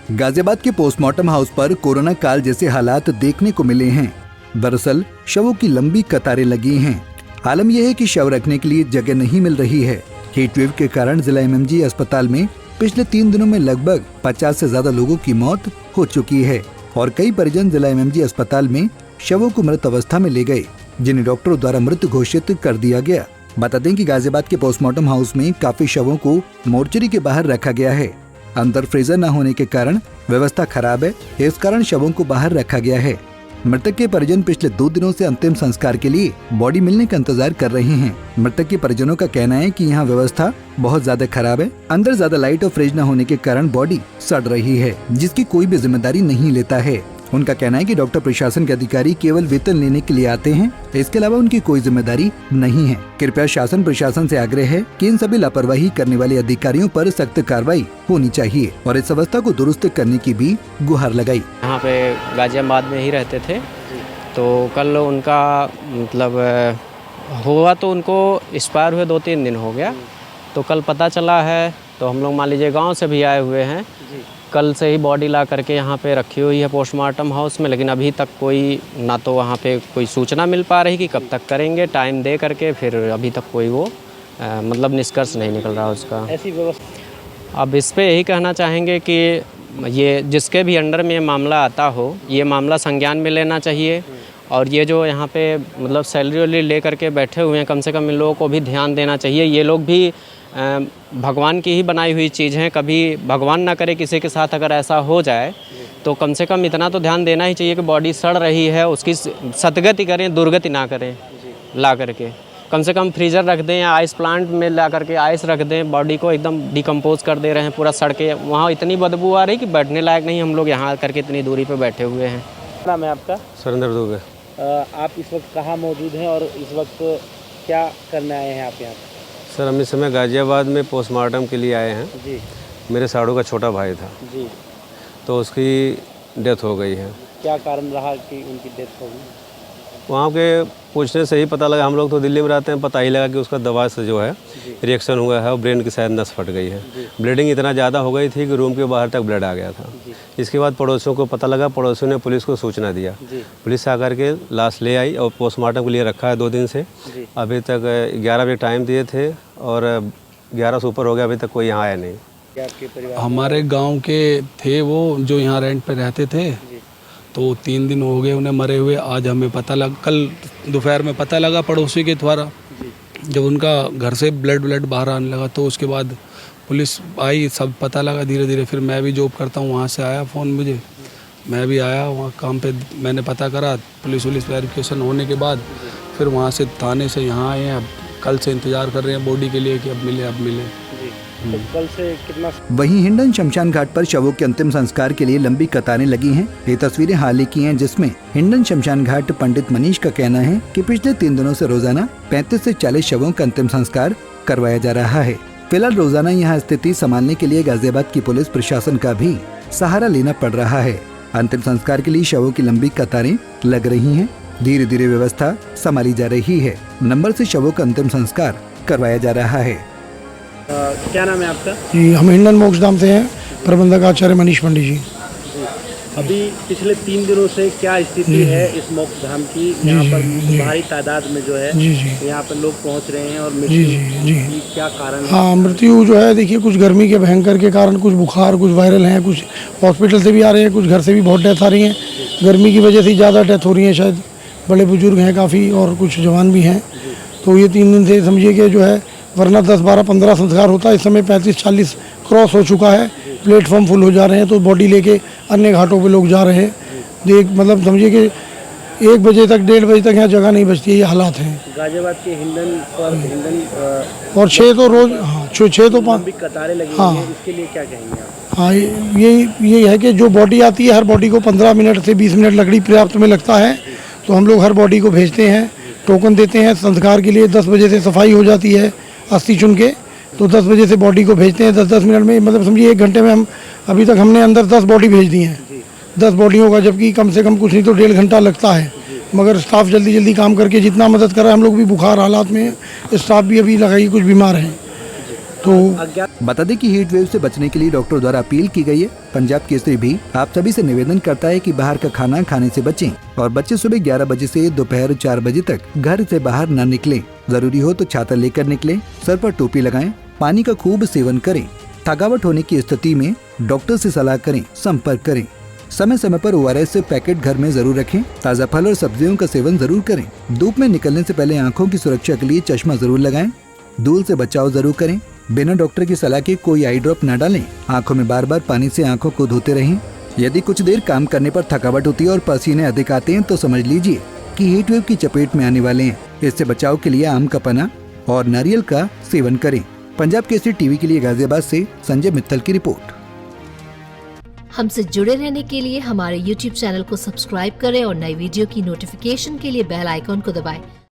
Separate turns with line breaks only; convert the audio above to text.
गाजियाबाद के postmortem house पर corona काल जैसे हालात देखने को मिले हैं। दरअसल शवों की लंबी कतारें लगी हैं। आलम यह है कि शव रखने के लिए जगह नहीं मिल रही है। हीट वेव के कारण जिला एमएमजी अस्पताल में पिछले 3 दिनों में लगभग 50 से ज्यादा लोगों की मौत हो चुकी है और कई परिजन जिला एमएमजी अस्पताल में शवों को मृत अवस्था में ले गए, जिन्हें डॉक्टरों द्वारा मृत घोषित कर दिया गया। बता दें कि गाजियाबाद के पोस्टमार्टम हाउस में काफी शवों को मोर्चरी के बाहर रखा गया है। अंदर फ्रीजर न होने के कारण व्यवस्था खराब है, इस कारण शवों को बाहर रखा गया है। मृतक के परिजन पिछले 2 दिनों से अंतिम संस्कार के लिए बॉडी मिलने का इंतजार कर रहे हैं। मृतक के परिजनों का कहना है कि यहाँ व्यवस्था बहुत ज्यादा खराब है। अंदर ज्यादा लाइट और फ्रिज न होने के कारण बॉडी सड़ रही है, जिसकी कोई भी जिम्मेदारी नहीं लेता है। उनका कहना है कि डॉक्टर प्रशासन के अधिकारी केवल वेतन लेने के लिए आते हैं, इसके अलावा उनकी कोई जिम्मेदारी नहीं है। कृपया शासन प्रशासन से आग्रह है कि इन सभी लापरवाही करने वाले अधिकारियों पर सख्त कार्रवाई होनी चाहिए और इस अवस्था को दुरुस्त करने की भी गुहार लगाई।
यहाँ पे गाजियाबाद में ही रहते थे, तो कल उनका मतलब हुआ तो उनको एक्सपायर हुए 2-3 दिन हो गया, तो कल पता चला है। तो हम लोग मान लीजिए गाँव से भी आए हुए हैं, कल से ही बॉडी ला करके यहाँ पे रखी हुई है पोस्टमार्टम हाउस में, लेकिन अभी तक कोई ना तो वहाँ पे कोई सूचना मिल पा रही कि कब तक करेंगे, टाइम दे करके फिर अभी तक कोई वो मतलब निष्कर्ष नहीं निकल रहा उसका। ऐसी व्यवस्था अब इस पे यही कहना चाहेंगे कि ये जिसके भी अंडर में ये मामला आता हो, ये मामला संज्ञान में लेना चाहिए और ये जो यहाँ पे मतलब सैलरी वैलरी ले करके बैठे हुए हैं, कम से कम इन लोगों को भी ध्यान देना चाहिए। ये लोग भी भगवान की ही बनाई हुई चीज़ हैं, कभी भगवान ना करे किसी के साथ अगर ऐसा हो जाए तो कम से कम इतना तो ध्यान देना ही चाहिए कि बॉडी सड़ रही है उसकी सदगति करें, दुर्गति ना करें। ला करके कम से कम फ्रीज़र रख दें या आइस प्लांट में ला करके आइस रख दें। बॉडी को एकदम डिकम्पोज कर दे रहे हैं, पूरा सड़ के वहाँ इतनी बदबू आ रही कि बैठने लायक नहीं। हम लोग यहाँ करके इतनी दूरी पर बैठे हुए हैं।
नाम है आपका?
सुरेंद्र दुबे।
आप इस वक्त कहाँ मौजूद हैं और इस वक्त क्या करने आए हैं आप यहाँ?
सर, हम इस समय गाजियाबाद में पोस्टमार्टम के लिए आए हैं
जी।
मेरे साड़ू का छोटा भाई था
जी, तो
उसकी डेथ हो गई है।
क्या कारण रहा कि उनकी डेथ हो गई?
वहाँ के पूछने से ही पता लगा, हम लोग तो दिल्ली में रहते हैं, पता ही लगा कि उसका दवा से जो है रिएक्शन हुआ है और ब्रेन की शायद नस फट गई है। ब्लीडिंग इतना ज़्यादा हो गई थी कि रूम के बाहर तक ब्लड आ गया था। इसके बाद पड़ोसियों को पता लगा, पड़ोसियों ने पुलिस को सूचना दिया। पुलिस आकर के लाश ले आई और पोस्टमार्टम के लिए रखा है 2 दिन से। अभी तक 11 बजे टाइम दिए थे और 11 से ऊपर हो गया, अभी तक कोई यहाँ आया नहीं।
हमारे गाँव के थे वो, जो यहाँ रेंट पर रहते थे, तो 3 दिन हो गए उन्हें मरे हुए। आज हमें पता लगा, कल दोपहर में पता लगा पड़ोसी के द्वारा, जब उनका घर से ब्लड बाहर आने लगा तो उसके बाद पुलिस आई, सब पता लगा धीरे धीरे। फिर मैं भी जॉब करता हूँ, वहाँ से आया फ़ोन मुझे, मैं भी आया वहाँ काम पे, मैंने पता करा। पुलिस वेरिफिकेशन होने के बाद फिर वहाँ से थाने से यहाँ आए हैं। अब कल से इंतज़ार कर रहे हैं बॉडी के लिए कि अब मिले।
तो कल से कितना?
वहीं हिंडन शमशान घाट पर शवों के अंतिम संस्कार के लिए लंबी कतारें लगी हैं। ये तस्वीरें हाल ही की हैं, जिसमें हिंडन शमशान घाट पंडित मनीष का कहना है कि पिछले 3 दिनों से रोजाना 35 से 40 शवों का अंतिम संस्कार करवाया जा रहा है। फिलहाल रोजाना यहाँ स्थिति संभालने के लिए गाजियाबाद की पुलिस प्रशासन का भी सहारा लेना पड़ रहा है। अंतिम संस्कार के लिए शवों की लंबी कतारें लग रही है। धीरे धीरे व्यवस्था संभाली जा रही है। नंबर से शवों का अंतिम संस्कार करवाया जा रहा है।
क्या नाम है आपका?
जी, हम हिंडन मोक्षधाम से हैं, प्रबंधक आचार्य मनीष पंडित जी।
अभी पिछले 3 दिनों से क्या स्थिति है इस मोक्षधाम की? यहाँ पर भारी तादाद में जो है यहाँ पर लोग पहुँच रहे हैं और मृत्यु की क्या कारण है?
हाँ, मृत्यु जो है, देखिए, कुछ गर्मी के भयंकर के कारण, कुछ बुखार, कुछ वायरल हैं, कुछ हॉस्पिटल से भी आ रहे हैं, कुछ घर से भी बहुत डेथ आ रही हैं। गर्मी की वजह से ज़्यादा डेथ हो रही है, शायद बड़े बुजुर्ग हैं काफ़ी और कुछ जवान भी हैं। तो ये 3 दिन से समझिए कि जो है, वरना 10, 12, 15 संस्कार होता है, इस समय 35-40 क्रॉस हो चुका है। प्लेटफॉर्म फुल हो जा रहे हैं, तो बॉडी लेके अन्य घाटों पे लोग जा रहे हैं। देख मतलब समझिए कि 1 बजे तक, 1:30 बजे तक यहाँ जगह नहीं बचती है। ये हालात हैं
गाजियाबाद के हिंडन
और 6 तो रोज, हाँ 6 तो 5
कतारें लगी
हाँ।
हैं, इसके लिए क्या कहेंगे आप?
हाँ, ये है कि जो बॉडी आती है, हर बॉडी को 15 मिनट से 20 मिनट लकड़ी पर्याप्त में लगता है। तो हम लोग हर बॉडी को भेजते हैं, टोकन देते हैं संस्कार के लिए। 10 बजे से सफाई हो जाती है अस्थि चुन के, तो 10 बजे से बॉडी को भेजते हैं। 10-10 मिनट में, मतलब समझिए 1 घंटे में हम अभी तक हमने अंदर 10 बॉडी भेज दी हैं। 10 बॉडियों का, जबकि कम से कम कुछ नहीं तो 1.5 घंटा लगता है। मगर स्टाफ जल्दी काम करके जितना मदद कर रहा है। हम लोग भी बुखार हालात में, स्टाफ भी अभी लगाई कुछ बीमार हैं। तो
अज्ञात
बता दें कि हीट वेव से बचने के लिए डॉक्टर द्वारा अपील की गई है। पंजाब केसरी भी आप सभी से निवेदन करता है कि बाहर का खाना खाने से बचें और बच्चे सुबह 11 बजे से दोपहर 4 बजे तक घर से बाहर न निकलें। जरूरी हो तो छाता लेकर निकलें, सर पर टोपी लगाएं, पानी का खूब सेवन करें। थकावट होने की स्थिति में डॉक्टर से सलाह करें, संपर्क करें। समय समय पर ORS से पैकेट घर में जरूर रखें। ताज़ा फल और सब्जियों का सेवन जरूर करें। धूप में निकलने से पहले आंखों की सुरक्षा के लिए चश्मा जरूर लगाएं। धूल से बचाव जरूर करें। बिना डॉक्टर की सलाह के कोई आई ड्रॉप न डालें। आंखों में बार बार पानी से आंखों को धोते रहें। यदि कुछ देर काम करने पर थकावट होती है और पसीने अधिक आते हैं तो समझ लीजिए कि हीट वेव की चपेट में आने वाले हैं। इससे बचाव के लिए आम का पन्ना और नारियल का सेवन करें। पंजाब केसरी टीवी के लिए गाजियाबाद से संजय मित्तल की रिपोर्ट।
हमसे जुड़े रहने के लिए हमारे YouTube चैनल को सब्सक्राइब करें और नई वीडियो की नोटिफिकेशन के लिए बेल आइकॉन को दबाएं।